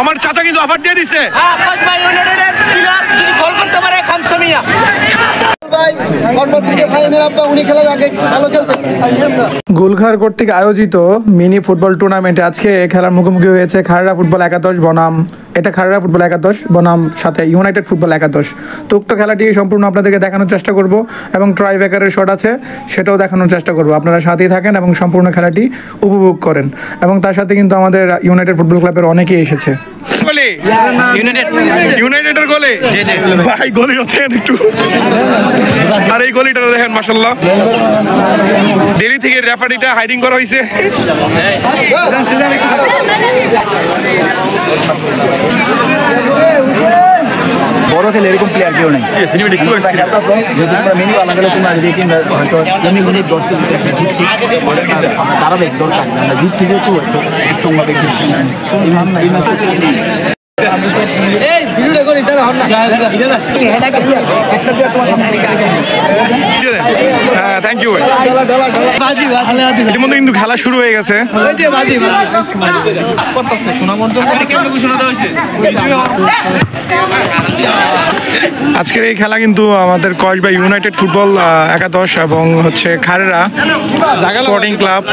আমার চাচা কিন্তু অফার দিয়ে দিচ্ছে। গোলঘর কর্তৃক আয়োজিত মিনি ফুটবল টুর্নামেন্টে আজকে খেলার মুখোমুখি হয়েছে খাগড়া ফুটবল একাদশ বনাম খাগড়া ফুটবল একাদশ বনাম সাথে ইউনাইটেড ফুটবল একাদশ। তো উক্ত খেলাটি সম্পূর্ণ আপনাদেরকে দেখানোর চেষ্টা করব এবং ট্রাইব্রেকারের শট আছে সেটাও দেখানোর চেষ্টা করব। আপনারা সাথেই থাকেন এবং সম্পূর্ণ খেলাটি উপভোগ করেন। এবং তার সাথে কিন্তু আমাদের ইউনাইটেড ফুটবল ক্লাবের অনেকেই এসেছে। ইউনাইটেডের গোলে ভাই গোলিটা দেখেন একটু, আর এই গোলিটা দেখেন মাশাআল্লাহ দেরি থেকে রেফারিটা হাইডিং করা হয়েছে। বড় খেলে এরকম প্লেয়ার কেউ নেই। ধারাবাহিক দরকার জিত থেকে স্ট্রংভাবে থ্যাংক ইউ। ইতিমধ্যে কিন্তু খেলা শুরু হয়ে গেছে। আজকের এই খেলা কিন্তু আমাদের কসবা ইউনাইটেড ফুটবল একাদশ এবং হচ্ছে খাগড়া স্পোর্টিং ক্লাব,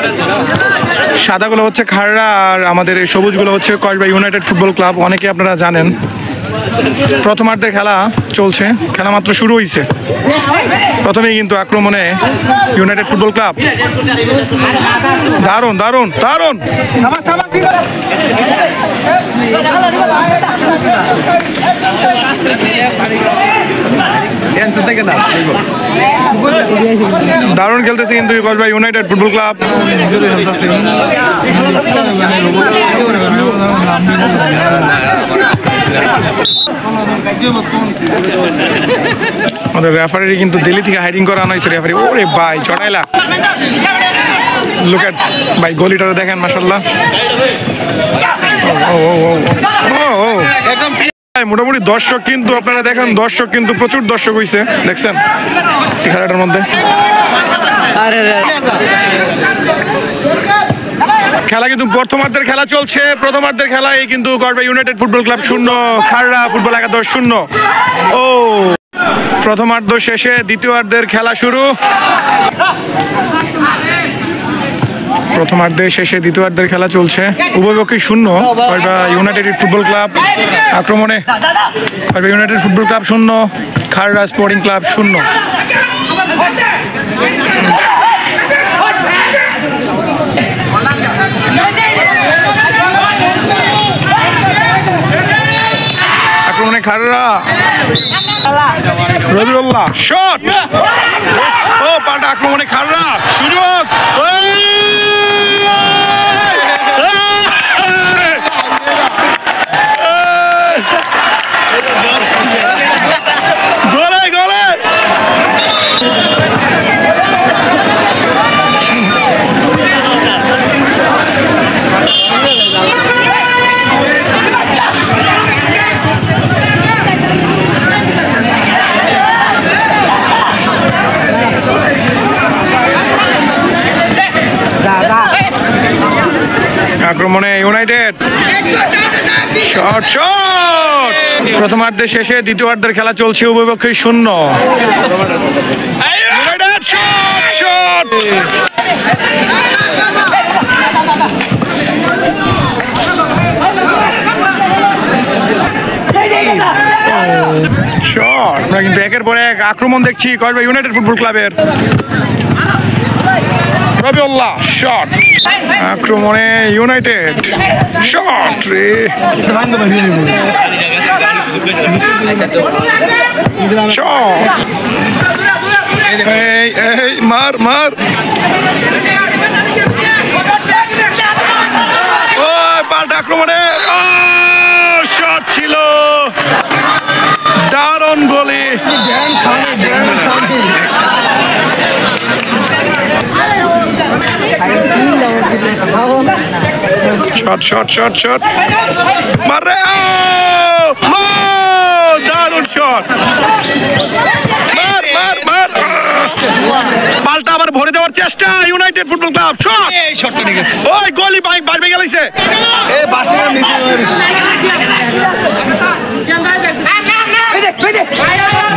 সাদাগুলো হচ্ছে খাগড়া আর আমাদের এই সবুজগুলো হচ্ছে কসবা ইউনাইটেড ফুটবল ক্লাব। অনেকে আপনারা জানেন প্রথমার্ধের খেলা চলছে, খেলা মাত্র শুরু হয়েছে। প্রথমেই কিন্তু আক্রমণে ইউনাইটেড ফুটবল ক্লাব। দারুণ দারুণ দারুণ দারুণ খেলতেছে কিন্তু কসবা ইউনাইটেড ফুটবল ক্লাব। আমাদের রেফারি কিন্তু দিল্লি থেকে হাইডিং করা হয়েছে। রেফারি ওরে ভাই চড়াইলা লুক এট ভাই গোলিটা দেখেন মাশাআল্লাহ। মোটামুটি দর্শক কিন্তু আপনারা দেখেন, দর্শক কিন্তু প্রচুর দর্শক হয়েছে দেখছেন এই খেলাটার মধ্যে। খেলা কিন্তু প্রথমার্ধের খেলা চলছে। প্রথমার্ধের খেলায় কিন্তু Kasba United football club 0, Khagra football একাদশ 0। ও প্রথমার্ধ শেষে দ্বিতীয়ার্ধের খেলা শুরু। প্রথমার্ধের শেষে দ্বিতীয়ার্ধের খেলা চলছে। উভয়পক্ষে 0 কসবা ইউনাইটেড ফুটবল ক্লাব আক্রমণে। Kasba United football club 0, Khagra sporting club 0। আক্রমণে খাগড়া, রবিউল্লাহ শট। ও পাল্টা আক্রমণে খাগড়া, সুযোগ গোলে গোলে। আক্রমণে ইউনাইটেড শট শট। প্রথমার্ধের শেষে দ্বিতীয়ার্ধের খেলা চলছে, উভয়পক্ষে 0। United shot shot. শট। আমরা কিন্তু একের পর এক আক্রমণ দেখছি কসবা ইউনাইটেড ফুটবল ক্লাবের। রবিউল্লাহ শট। আক্রমণে ইউনাইটেড শট রে। শট। এই মার মার। ও পাল্টা আক্রমণে শট ছিল, দারুণ গোলে। শট শট শট শট মারে, দারুণ শট। মার মার মার। পাল্টা আবার ভরে দেওয়ার চেষ্টা ইউনাইটেড ফুটবল ক্লাব। শট। ওই গোলি বাইক বাইরে গেছে।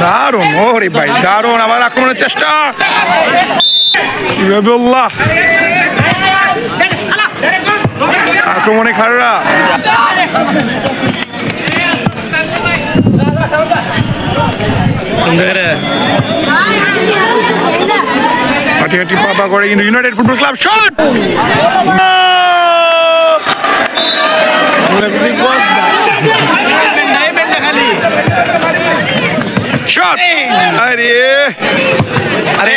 দারুণ, ওরে ভাই দারুণ, আবার আক্রমণের চেষ্টা। রবিউল্লাহ আক্রমণে খাররা, হাঁটি পাপা করে কিন্তু United football club shot, shot, আরে আরে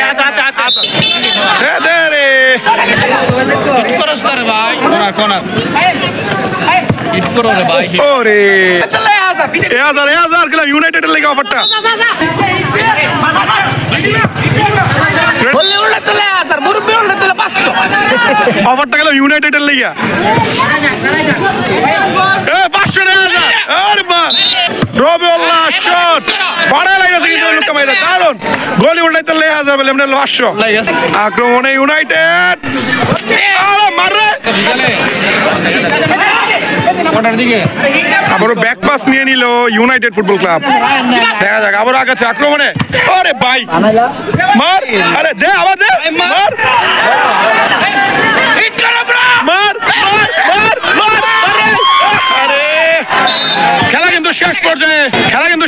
দে রে ওরে হাজার গেলাম ইউনাইটেডের লেগে অফারটা, অফারটা গেল ইউনাইটেডের লেগে 500 রবিউল্লাহ শট ফাড়া লাগাছে কিন্তু লোকটা মাইরা দারুন গোল উল্টাইতে লেগে যাবে এমনি 500 আক্রমণে ইউনাইটেড আরে মারে কোটার দিকে আবারও ব্যাক পাস নিয়ে নিল ইউনাইটেড ফুটবল ক্লাব, দেখা যাক আবার আগাচ্ছে আক্রমণে, আরে ভাই মার, আরে দে আবার দে মার মার মার মার মার, আরে খেলা কিন্তু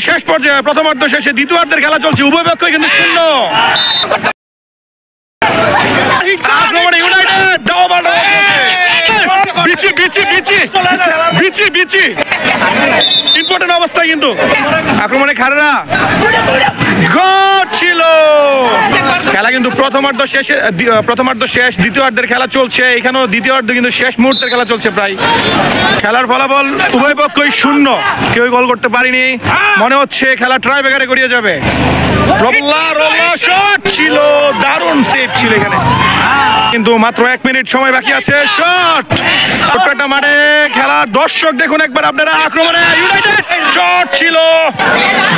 শেষ পর্যায়ে প্রথমার্ধ শেষে দ্বিতীয়ার্ধের খেলা চলছে, উভয় পক্ষই কিন্তু শূন্য। আক্রমণে ইউনাইটেড বিচি ইম্পর্টেন্ট অবস্থায় কিন্তু আক্রমণে খাররা ছিল। খেলা কিন্তু প্রথমার্ধ শেষ দ্বিতীয়ার্ধের খেলা চলছে, এখানেও দ্বিতীয়ার্ধ কিন্তু শেষ মুহূর্তের খেলা চলছে প্রায়। খেলার ফলাফল উভয় পক্ষই শূন্য, কেউ গোল করতে পারেনি, মনে হচ্ছে খেলা ট্রাই ব্রেকারে গড়িয়ে যাবে। রবিউল্লাহ শট ছিল, দারুণ সেভ ছিল এখানে, কিন্তু মাত্র 1 মিনিট সময় বাকি আছে। শট একটা মাঠে খেলা, দর্শক দেখুন একবার আপনারা, আক্রমণে ইউনাইটেড শট ছিল,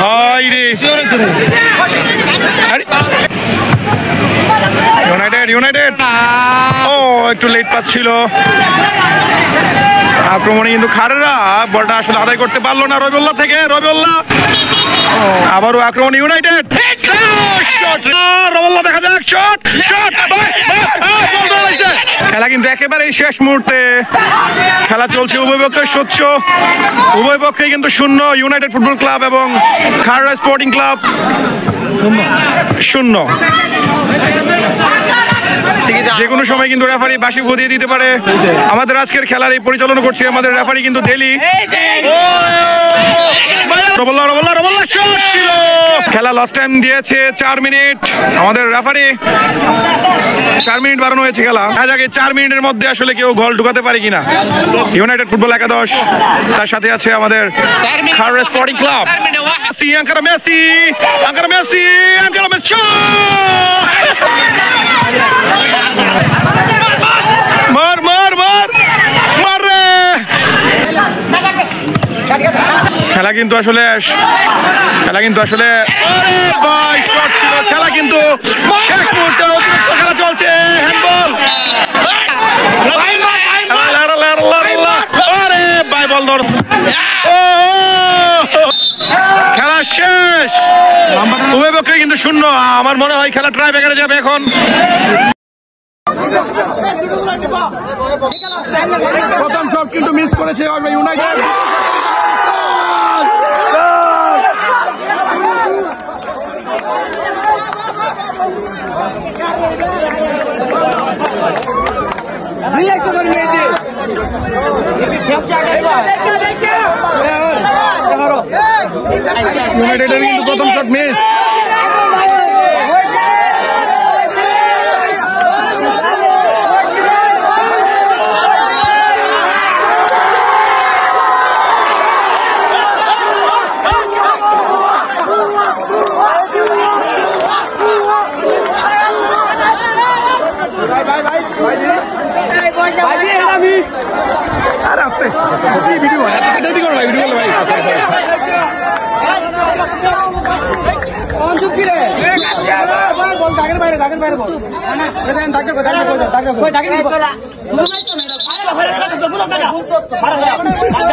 হাই রে ইউনাইটেড ও একটু লেট পাচ্ছিল আক্রমণে, কিন্তু খাররা বলটা আসলে আদায় করতে পারলো না রবিউল্লাহ থেকে। রবিউল্লাহ আবারও আক্রমণ ইউনাইটেড, রবিউল্লাহ দেখা যাক শট, খেলা কিন্তু একেবারেই শেষ মুহূর্তে, খেলা চলছে উভয় পক্ষে স্বচ্ছ, উভয় পক্ষে কিন্তু শূন্য, ইউনাইটেড ফুটবল ক্লাব এবং খাররা স্পোর্টিং ক্লাব শূন্য। যে কোনো সময় কিন্তু রেফারি বাঁশি ফুদিয়ে দিতে পারে। আমাদের আজকের খেলার এই পরিচালনা করছে আমাদের রেফারি কিন্তু ডেলি। খেলা লাস্ট টাইম দিয়েছে 4 মিনিট, আমাদের রেফারি 4 মিনিট বাড়ানো হয়েছে খেলা। আগে 4 মিনিটের মধ্যে আসলে কেউ গোল ঢুকাতে পারে কিনা। ইউনাইটেড ফুটবল একাদশ, তার সাথে আছে আমাদের খাররা স্পোর্টিং ক্লাব। মেসি মার মার মার মার রে, খেলা কিন্তু আসলে ভাই শট ছিল, খেলা কিন্তু শেষ মুহূর্তে অতিরিক্ত খেলা চলছে, হ্যান্ডবল, আরে ভাই বল ধর, ও খেলা শেষ, উভয় পক্ষে কিন্তু শূন্য। আমার মনে হয় খেলা ট্রাই ব্রেকারে যাবে এখন। প্রথম শট কিন্তু মিস করেছে ইউনাইটেড। ইউনাইটেডের কিন্তু প্রথম শট মিস। বাইরে